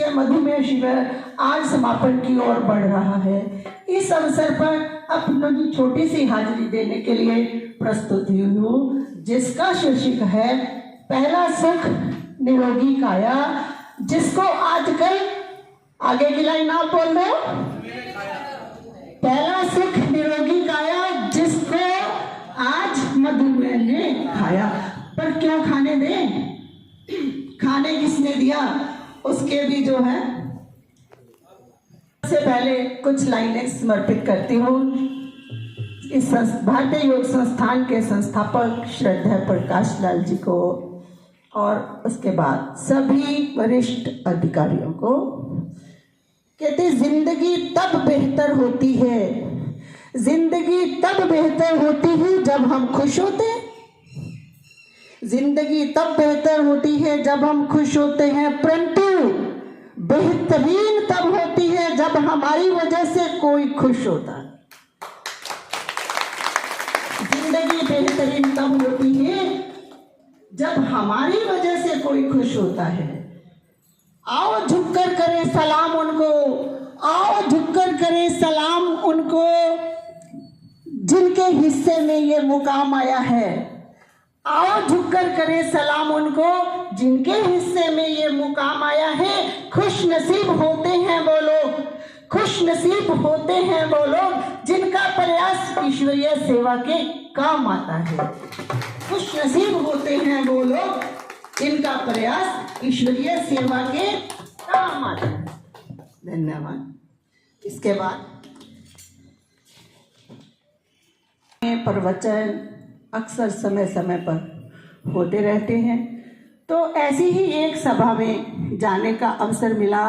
दिवसीय मधुमेह शिविर आज समापन की ओर बढ़ रहा है। इस अवसर पर अपनी छोटी सी हाजिरी देने के लिए प्रस्तुत हुई हूँ, जिसका शीर्षक है पहला सुख निरोगी काया, जिसको आजकल आगे की लाइन आप बोल दो। पहला सुख निरोगी काया, जिसको आज मधुमेह ने खाया। पर क्यों खाने दें? खाने किसने दिया उसके भी जो है। सबसे पहले कुछ लाइनें समर्पित करती हूँ इस भारतीय योग संस्थान के संस्थापक श्रद्धेय प्रकाश लाल जी को, और उसके बाद सभी वरिष्ठ अधिकारियों को। कहते जिंदगी तब बेहतर होती है, जिंदगी तब बेहतर होती है जब हम खुश होते हैं। जिंदगी तब बेहतर होती है जब हम खुश होते हैं, परंतु बेहतरीन तब होती है जब हमारी वजह से कोई खुश होता है। जिंदगी बेहतरीन तब होती है जब हमारी वजह से कोई खुश होता है। आओ झुककर करें सलाम उनको, आओ झुककर करें सलाम उनको, जिनके हिस्से में ये मुकाम आया है। आओ झुककर करें सलाम उनको, जिनके हिस्से में ये मुकाम आया है। खुश नसीब होते हैं वो लोग, खुश नसीब होते हैं वो लोग, जिनका प्रयास ईश्वरीय सेवा के काम आता है। खुश नसीब होते हैं वो लोग, जिनका प्रयास ईश्वरीय सेवा के काम आता है। धन्यवाद। इसके बाद प्रवचन अक्सर समय समय पर होते रहते हैं, तो ऐसी ही एक सभा में जाने का अवसर मिला,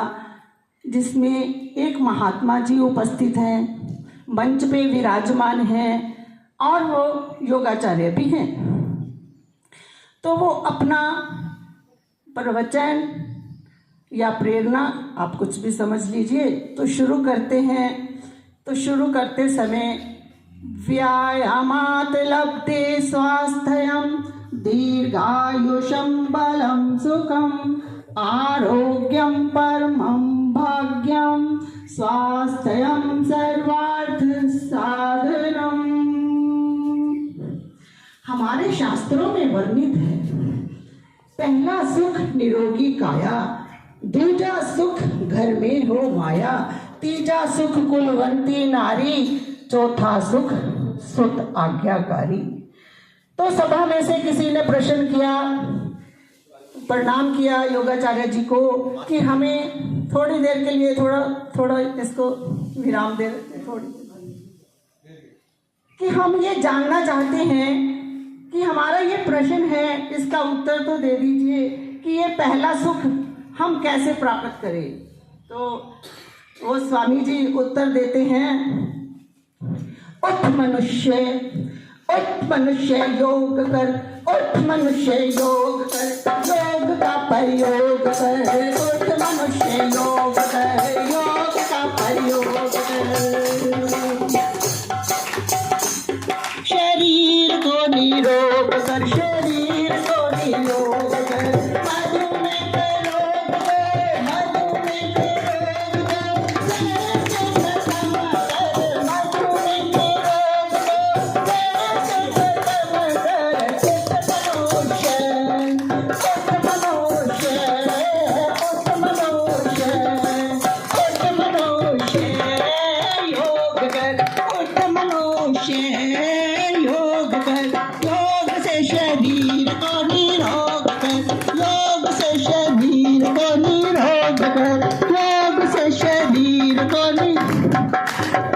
जिसमें एक महात्मा जी उपस्थित हैं, मंच पे विराजमान हैं और वो योगाचार्य भी हैं। तो वो अपना प्रवचन या प्रेरणा, आप कुछ भी समझ लीजिए, तो शुरू करते हैं। तो शुरू करते समय व्यायामात् लभते स्वास्थ्यं दीर्घायुषं बलं सुखं आरोग्यं परमं भाग्यं स्वास्थ्यं सर्वार्थ साधनम। हमारे शास्त्रों में वर्णित है, पहला सुख निरोगी काया, दूजा सुख घर में हो माया, तीजा सुख कुलवंती नारी, चौथा सुख सुत आज्ञाकारी। तो सभा में से किसी ने प्रश्न किया, प्रणाम किया योगाचार्य जी को कि हमें थोड़ी देर के लिए थोड़ा इसको विराम दे, थोड़ी, कि हम ये जानना चाहते हैं कि हमारा ये प्रश्न है, इसका उत्तर तो दे दीजिए कि ये पहला सुख हम कैसे प्राप्त करें। तो वो स्वामी जी उत्तर देते हैं, उठ मनुष्य योग कर, उठ मनुष्य योग कर, योग का प्रयोग कर, उठ मनुष्य योग कर, योग का प्रयोग कर। शरीर को निरोग कर, शरीर को निरोग कर, मधुमेह के रोग कर, मधुमेह के रोग कर, जैसे खत्म कर, मधुमेह के रोग को जैसे खत्म कर। उठ मनुष्य, उठ मनुष्य, उठ मनुष्य, उठ मनुष्य, योग कर, उठ मनुष्य योग कर, योग से शरीर को निरोग कर, योग से शरीर को निरोग कर, योग से शरीर को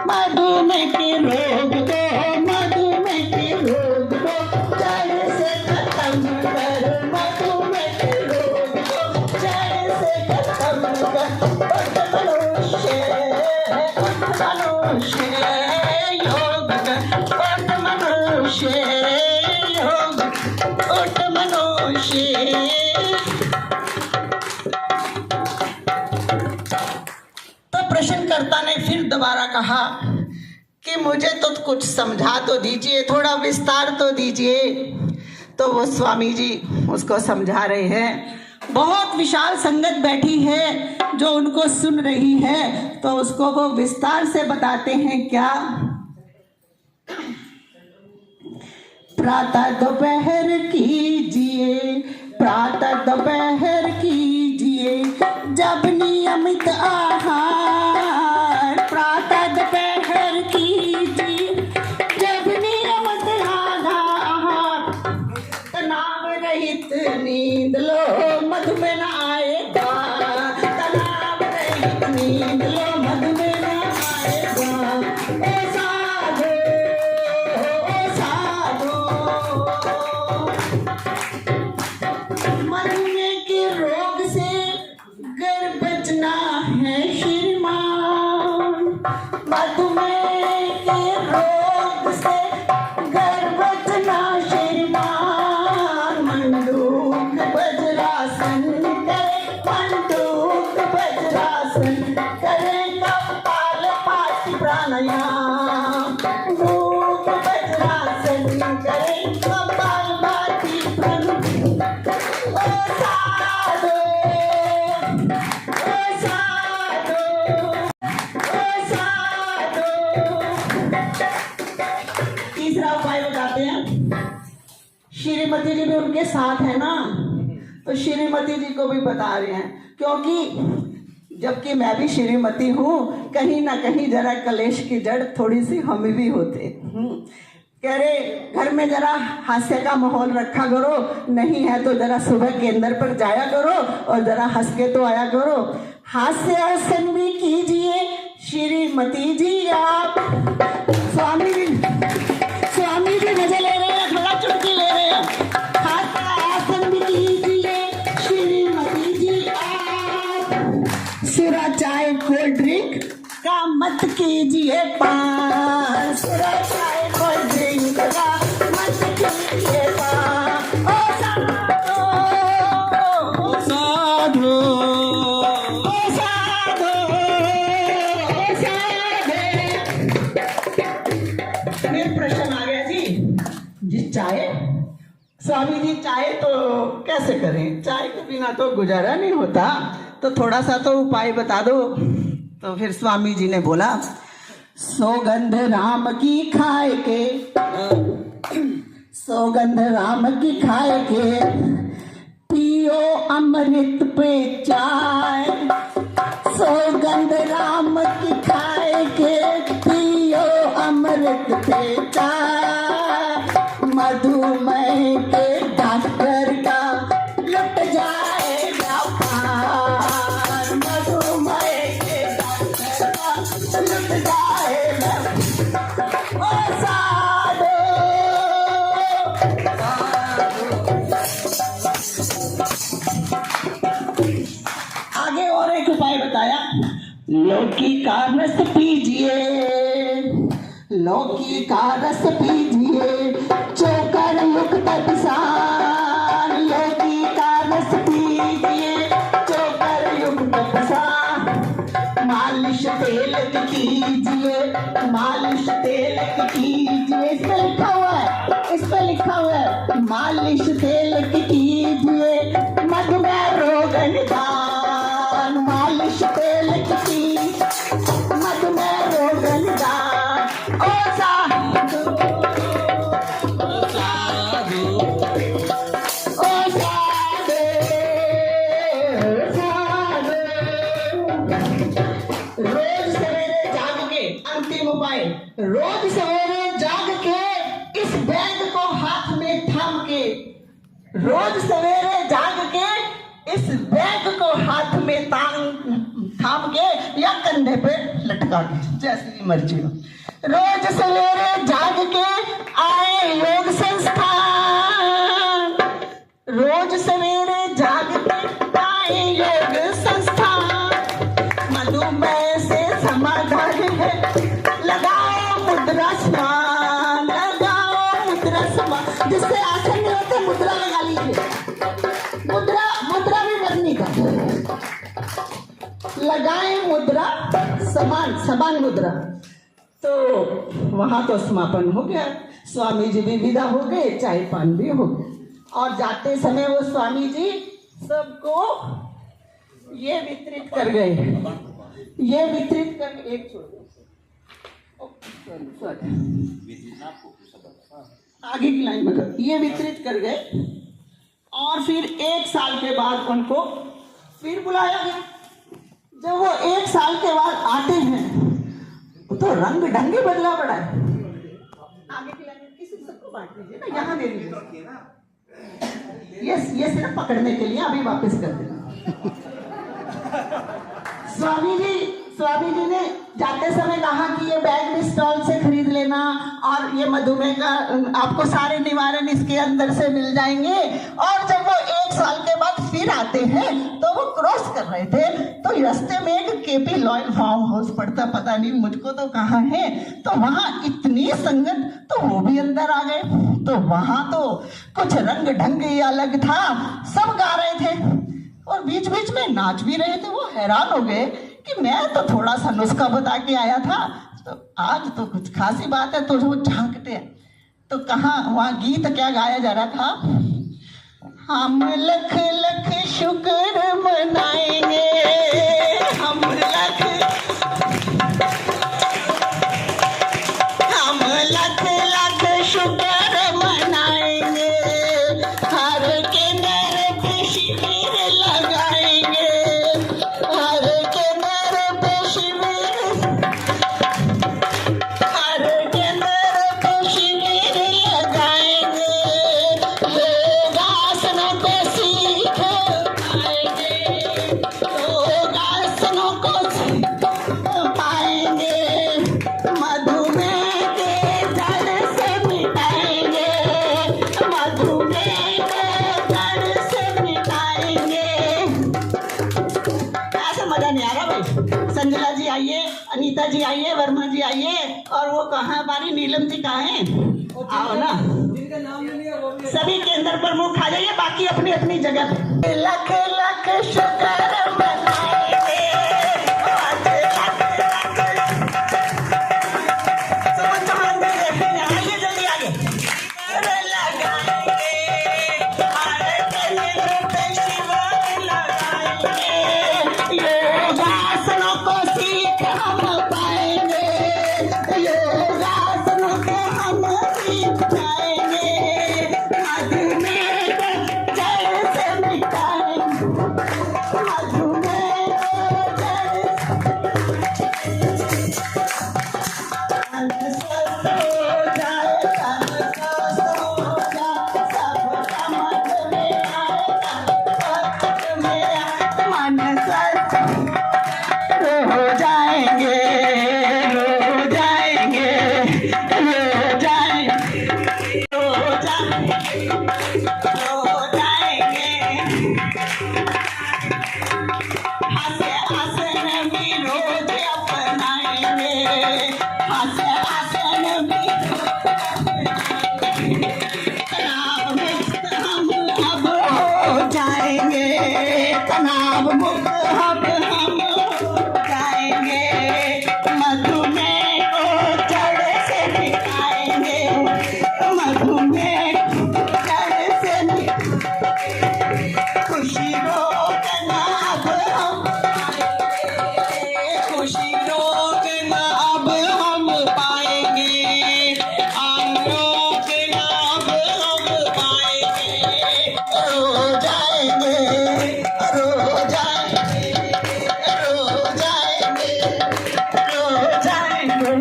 मधुमेह के रोग को, मधुमेह के रोग को जड़ से खत्म कर, मधुमेह के रोग को जड़ से खत्म कर। उठ मनुष्य, उठ मनुष्य योग कर, उठ मनुष्य योग, उठ मनुष्य। तो प्रश्नकर्ता ने फिर दोबारा कहा कि मुझे तो कुछ समझा तो दीजिए, थोड़ा विस्तार तो दीजिए। तो वो स्वामी जी उसको समझा रहे हैं। बहुत विशाल संगत बैठी है, जो उनको सुन रही है तो उसको वो विस्तार से बताते हैं क्या। प्रातः दोपहर कीजिए, प्रातः दोपहर कीजिए जब नियमित आहार। प्रातः दोपहर कीजिए जब नियमित आहार। तनाव रहित नींद लो, मधुमेह न आएगा। तनाव रहित नींद लो, मधुमेह न आएगा। ओ साधो, ओ साधो, मधुमेह के रोग से गर बचना है श्रीमान। मधुमेह के रोग से गर बचना श्रीमान। मंडूक वज्रासन करे, मंडूक वज्रासन करे, कपालभाति प्राणायाम। मंडूक वज्रासन करे, कपालभाति प्राणायाम। ओ साधो, ओ साधो, ओ साधो। तीसरा उपाय बताते हैं। श्रीमती जी भी उनके साथ है ना, तो श्रीमती जी को भी बता रहे हैं, क्योंकि जबकि मैं भी श्रीमती हूँ, कहीं ना कहीं जरा कलेश की जड़ थोड़ी सी हम भी होते। कह रहे घर में जरा हास्य का माहौल रखा करो, नहीं है तो जरा सुबह केंद्र पर जाया करो और जरा हंस के तो आया करो। हास्यासन भी कीजिए श्रीमती जी आप। स्वामी जी मजे ले रहे हैं, थोड़ा चुटकी ले रहे हैं। हास्यासन भी कीजिए श्रीमती जी आप। सिरा चाय कोल्ड ड्रिंक का मत कीजिए पान। सिरा चाय कोल्ड ड्रिंक का मत कीजिए पान। ओ साधो, ओ साधो, ओ साधो, ओ साधे। फिर प्रश्न आ गया जी चाय, स्वामी जी चाय तो कैसे करें, चाय के बिना तो गुजारा नहीं होता, तो थोड़ा सा तो उपाय बता दो। तो फिर स्वामी जी ने बोला, सौगंध राम की खाए के, सौगंध राम की खाए के, पियो अमृत पे चाय। सौगंध राम की खाए के, पियो अमृत पे चाय। मधुमेह के डॉक्टर का लुट जाएगा पार। मधुमेह के डॉक्टर का लुट जाएगा। ओ साधो, आगे और एक उपाय बताया, लौकी का रस पीजिए, लौकी का रस पीजिए चोकर युक्त पिसान। लौकी का रस पीजिए चोकर युक्त पिसान। मालिश तेल कीजिए, मालिश तेल कीजिए, इस पे लिखा हुआ है, इस पे लिखा हुआ है, मालिश तेल कीजिए मधुमेह रोग निदान। मालिश तेल कीजिए मधुमेह रोग निदान। ओ साधु, ओ साधु, ओ साधु, साधु। रोज सवेरे जाग के, अंतिम उपाय, रोज सवेरे जाग के इस बैग को हाथ में थाम के, रोज सवेरे जाग के इस बैग को हाथ में थाम के या कंधे पे लटका के, जैसी मर्जी हो। रोज सवेरे जाग के आए योग संस्थान। रोज सवेरे जाग के आए योग संस्थान। मधुमेह से समाधान है, लगाओ मुद्रा स्नान, लगाओ मुद्रा स्नान। जिससे आसन नहीं होते मुद्रा लगा लीजिए। मुद्रा भी बदनी का लगाए मुद्रा, समान मुद्रा। तो वहां तो समापन हो गया, स्वामी जी भी विदा हो गए, चाय पान भी हो गया। और जाते समय वो स्वामी जी सबको ये वितरित कर गए, ये वितरित कर एक छोड़ आगे की लाइन में ये वितरित कर गए और फिर 1 साल के बाद उनको फिर बुलाया गया। जब वो 1 साल के बाद आते हैं तो रंग ढंग बदला पड़ा है। आगे की लाइन किसी सबको बांट दीजिए ना, यहाँ दे दीजिए। ये सिर्फ पकड़ने के लिए, अभी वापस कर देना। स्वामी जी ने जाते समय कहा कि ये बैग भी स्टॉल से खरीद लेना और ये मधुमेह का आपको सारे निवारण इसके अंदर से मिल जाएंगे। और जब वो 1 साल के बाद फिर आते हैं तो वो क्रॉस कर रहे थे तो रास्ते में एक केपी लॉयल फार्म हाउस पड़ता, पता नहीं मुझको तो कहाँ है, तो वहां इतनी संगत तो वो भी अंदर आ गए। तो वहां तो कुछ रंग ढंग ही अलग था, सब गा रहे थे और बीच बीच में नाच भी रहे थे। वो हैरान हो गए कि मैं तो थोड़ा सा नुस्खा बता के आया था, तो आज तो कुछ खासी बात है। तो वो झांकते हैं तो कहाँ वहाँ गीत क्या गाया जा रहा था, हम लख लख शुक्र मनाएंगे, हम लख लख शुक्र मनाएंगे, हर केंद्र पे शिविर लगाएंगे, हर केंद्र पे शिविर, हर केंद्र पे शिविर लगाएंगे, लोग आसनों को सीख पाएंगे, लोग आसनों को सीख पाएंगे, मधुमेह के जड़ से मिटाएंगे, मधुमेह के जड़ से मिटाएंगे। ऐसा मजा नहीं आ रहा भाई। संजला जी आइए, अनीता जी आइए, वर्मा जी आइए, और वो कहाँ हमारी नीलम जी कहाँ है, आओ ना। सभी केंद्र प्रमुख आ जाइए, बाकी अपनी अपनी जगह पे। लख लख शुक्र मनाएंगे, तनाव मुक्त हम हो जाएंगे, मधुमेह को जड़ से मिटाएंगे, मधुमेह जड़ से खुशी रोकना अब हम पाएंगे, खुशी रोकना अब हम पाएंगे, रोकना अब हम पाएंगे, रो जाएंगे, रो जाएंगे, रो जाएंगे, रो जाएंगे,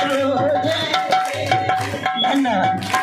रो जाएंगे। धन्यवाद।